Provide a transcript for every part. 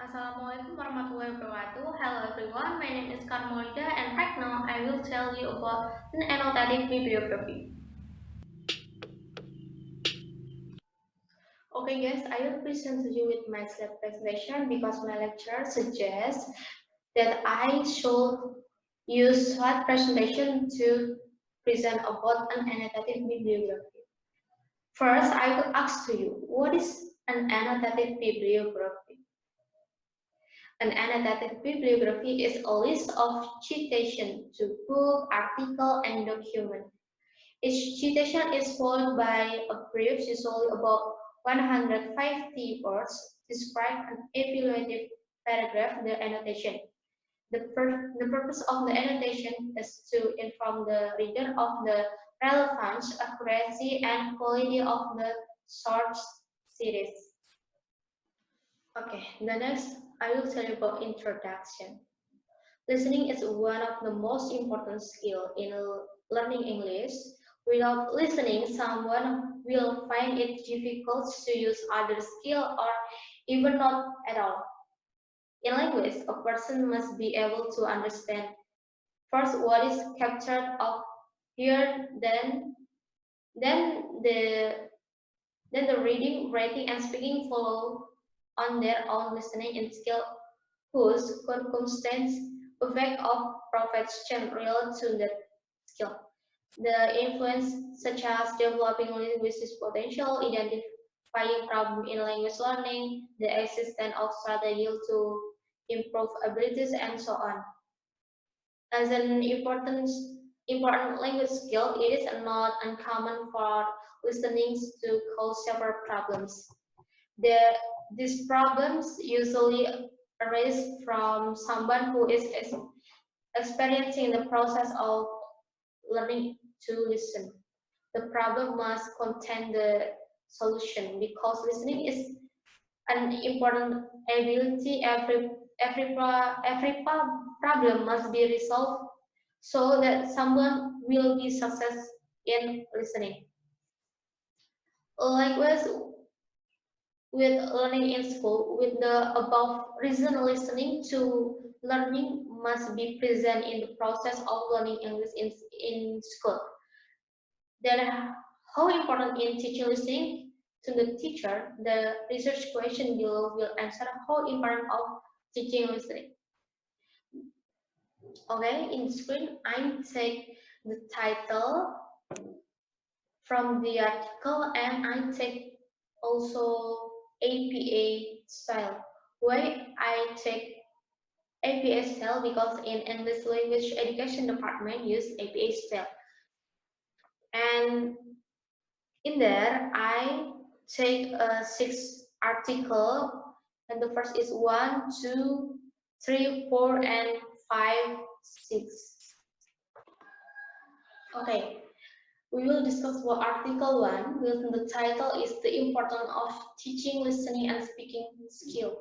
Assalamualaikum warahmatullahi wabarakatuh. Hello everyone, my name is Maulida and right now I will tell you about an annotated bibliography. Okay guys, I will present to you with my slide presentation because my lecturer suggests that I should use slide presentation to present about an annotated bibliography. First, I will ask to you, what is an annotated bibliography? An annotated bibliography is a list of citation to book, article, and document. Each citation is followed by a brief, usually about 150 words, describe an evaluative paragraph, the annotation. The purpose of the annotation is to inform the reader of the relevance, accuracy, and quality of the source series. Okay, the next I will tell you about introduction. Listening is one of the most important skills in learning English. Without listening, someone will find it difficult to use other skill or even not at all. In language, a person must be able to understand first what is captured up here, then the then the reading, writing, and speaking follow on their own listening and skill whose circumstance effect of profession relate to that skill. The influence such as developing linguistic potential, identifying problem in language learning, the existence of strategy to improve abilities, and so on. As an important language skill, it is not uncommon for listening to cause several problems. These problems usually arise from someone who is experiencing the process of learning to listen. The problem must contain the solution because listening is an important ability. Every problem must be resolved so that someone will be success in listening. Likewise, with learning in school, with the above reason, listening to learning must be present in the process of learning English in school. Then, how important in teaching listening to the teacher? The research question below will answer how important of teaching listening. Okay, in screen, I take the title from the article and I take also APA style. Why I take APA style? Because in English language education department use APA style. And in there, I take 6 article, and the first is 1, 2, 3, 4, and 5, 6. Okay, we will discuss what article 1, with the title is the importance of teaching listening and speaking skill.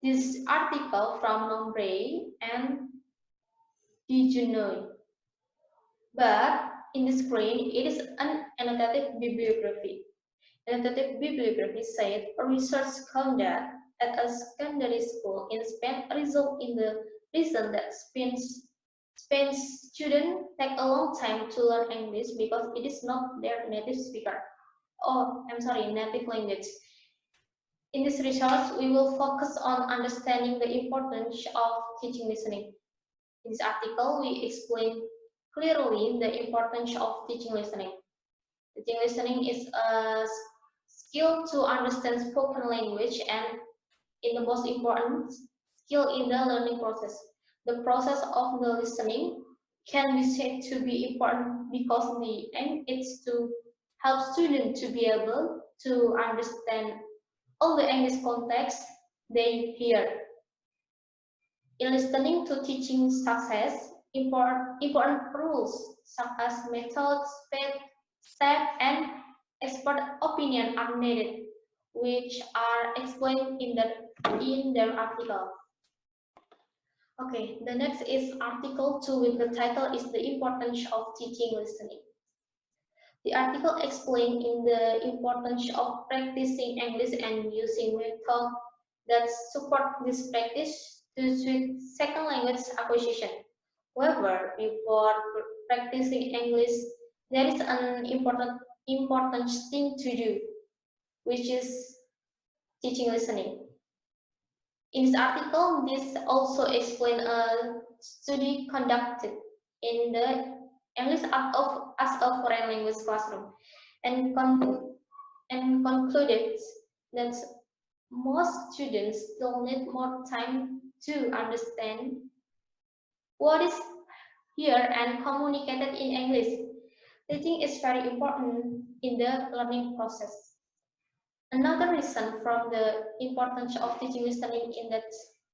This article from Nombre and Dijunoy. But in the screen, it is an annotated bibliography. Annotated bibliography said a research conduct at a secondary school in Spain result in the reason that Spain's students take a long time to learn English because it is not their native speaker. Oh, I'm sorry, native language. In this research, we will focus on understanding the importance of teaching listening. In this article, we explain clearly the importance of teaching listening. Teaching listening is a skill to understand spoken language and in the most important skill in the learning process. The process of the listening can be said to be important because the aim is to help students to be able to understand all the English context they hear. In listening to teaching success, important rules such as method, step, and expert opinion are needed, which are explained in their article. Okay, the next is article 2 with the title is the importance of teaching listening. The article explains in the importance of practicing English and using method that support this practice to switch second language acquisition. However, before practicing English, there is an important thing to do, which is teaching listening. In this article, this also explains a study conducted in the English as a foreign language classroom and, concluded that most students still need more time to understand what is here and communicated in English. Teaching is very important in the learning process. Another reason from the importance of teaching listening in that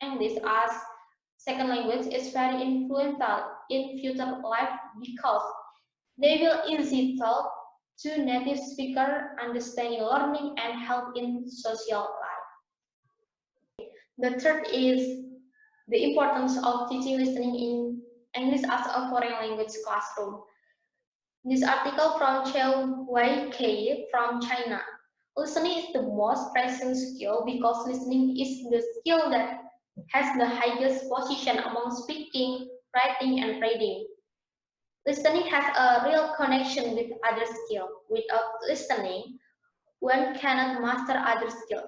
English as second language is very influential in future life because they will easily talk to native speaker, understanding learning and help in social life. The third is the importance of teaching listening in English as a foreign language classroom. This article from Chen Wei Kei from China. Listening is the most pressing skill because listening is the skill that has the highest position among speaking, writing, and reading. Listening has a real connection with other skill. Without listening, one cannot master other skill.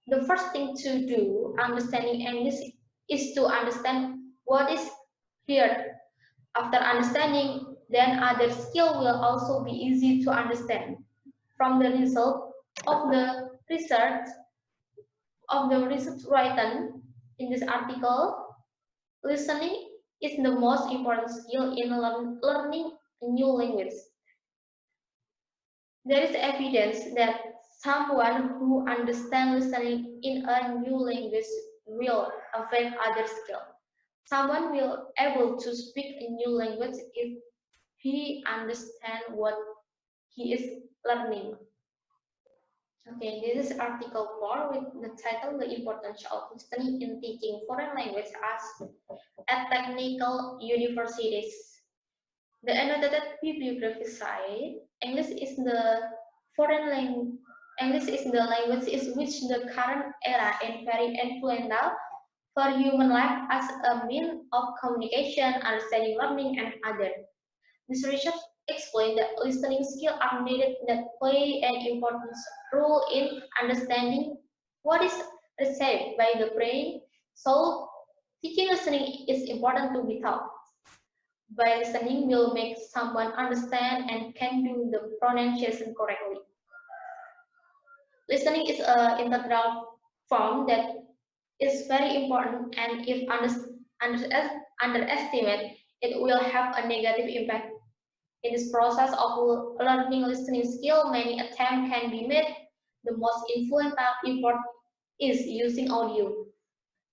The first thing to do, understanding English, is to understand what is here. After understanding, then other skill will also be easy to understand. From the result of the research written in this article, listening is the most important skill in learning a new language. There is evidence that someone who understands listening in a new language will affect other skill. Someone will able to speak a new language if he understands what he is learning. Okay, this is article 4 with the title The Importance of Listening in Teaching Foreign Language as at Technical Universities. The annotated bibliography site, English is the language is which the current era and very influential for human life as a means of communication, understanding, learning, and other. This research explained that listening skills are needed that play an important role in understanding what is received by the brain. So, teaching listening is important to be taught. By listening will make someone understand and can do the pronunciation correctly. Listening is an integral form that is very important, and if underestimated, it will have a negative impact. In this process of learning listening skill, many attempts can be made. The most influential effort is using audio.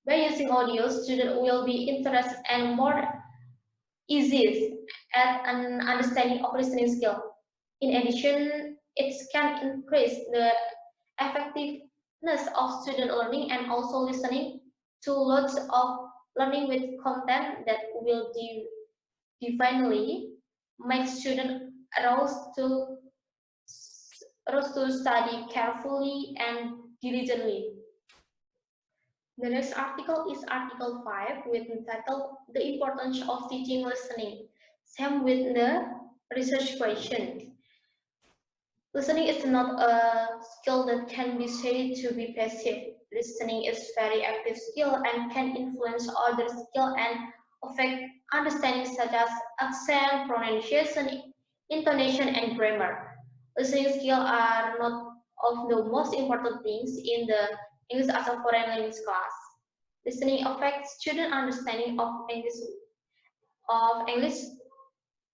By using audio, students will be interested and more easy at an understanding of listening skill. In addition, it can increase the effectiveness of student learning and also listening to lots of learning with content that will divinely make students aroused to study carefully and diligently. The next article is Article 5 with the title The Importance of Teaching Listening. Same with the research question. Listening is not a skill that can be said to be passive. Listening is very active skill and can influence other skill and affect understanding such as accent, pronunciation, intonation, and grammar. Listening skills are not of the most important things in the English as a foreign language class. Listening affects student understanding of English,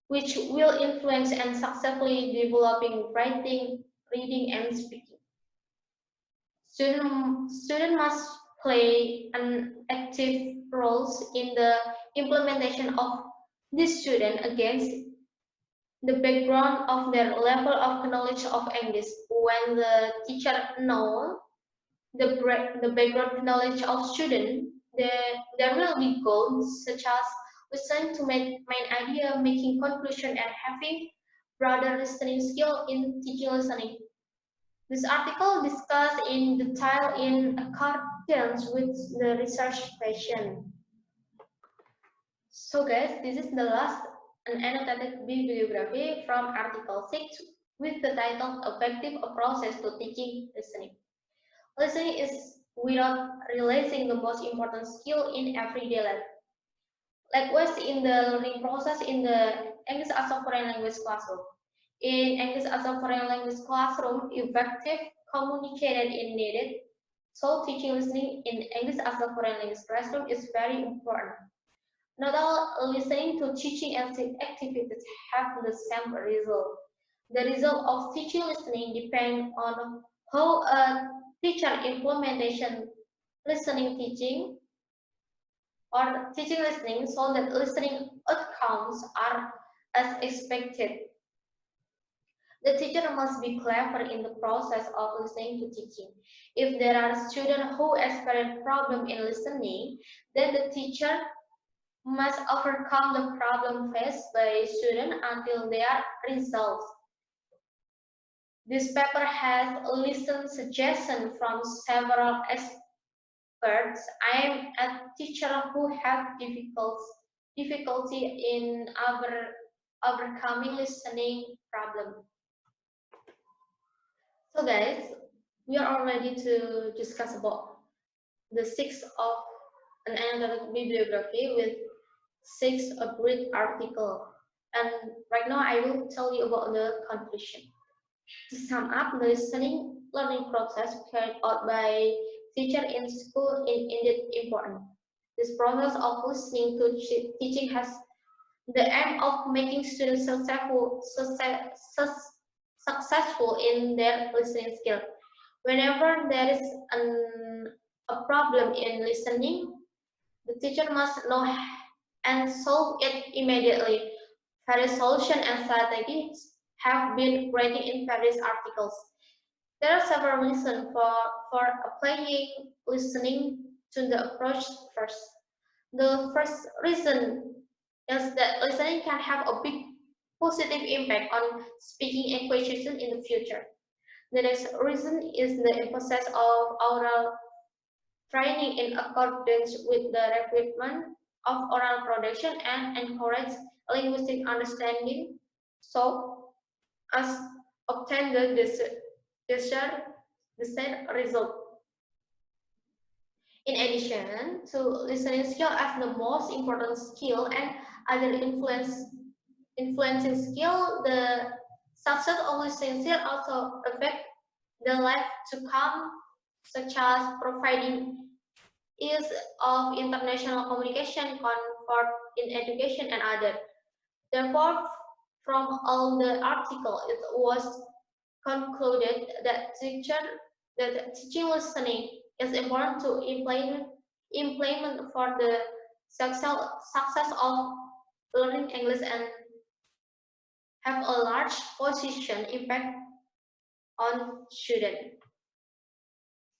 which will influence and successfully developing writing, reading, and speaking. Student must play an active role in the implementation of this student against the background of their level of knowledge of English. When the teacher knows the background knowledge of student, there will be goals such as listening to main idea, making conclusion, and having broader listening skill in teaching listening. This article discussed in detail in students with the research question. So guys, this is the last annotated bibliography from article 6 with the title Effective Approaches to Teaching Listening. Listening is without realizing the most important skill in everyday life. Likewise, in the learning process in the English as a foreign language classroom. In English as a foreign language classroom, effective communicated is needed. So teaching listening in English as a foreign language classroom is very important. Not all listening to teaching activities have the same result. The result of teaching listening depends on how a teacher implementation listening teaching or teaching listening so that listening outcomes are as expected. The teacher must be clever in the process of listening to teaching. If there are students who experience problem in listening, then the teacher must overcome the problem faced by students until they are resolved. This paper has listened suggestions from several experts. I am a teacher who have difficulty in overcoming listening problem. So guys, we are all ready to discuss about the six of an annotated bibliography with six great article. And right now I will tell you about the conclusion. To sum up, the listening learning process carried out by teacher in school is indeed important. This process of listening to teaching has the aim of making students successful in their listening skill. Whenever there is a problem in listening, the teacher must know and solve it immediately. Various solutions and strategies have been created in various articles. There are several reasons for applying listening to the approach first. The first reason is that listening can have a big positive impact on speaking and communication in the future. The next reason is the emphasis of oral training in accordance with the requirement of oral production and encourage linguistic understanding so as obtain the desired result. In addition to listening skill as the most important skill and other influencing skill, the success of listening skill also affect the life to come, such as providing ease of international communication, comfort in education, and other. Therefore, from all the article, it was concluded that teaching listening is important to implement for the success of learning English and have a large position impact on students.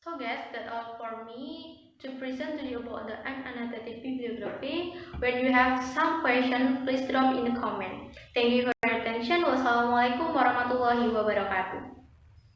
So guys, that's all for me to present to you about the annotated bibliography. When you have some question, please drop in the comment. Thank you for your attention. Wassalamualaikum warahmatullahi wabarakatuh.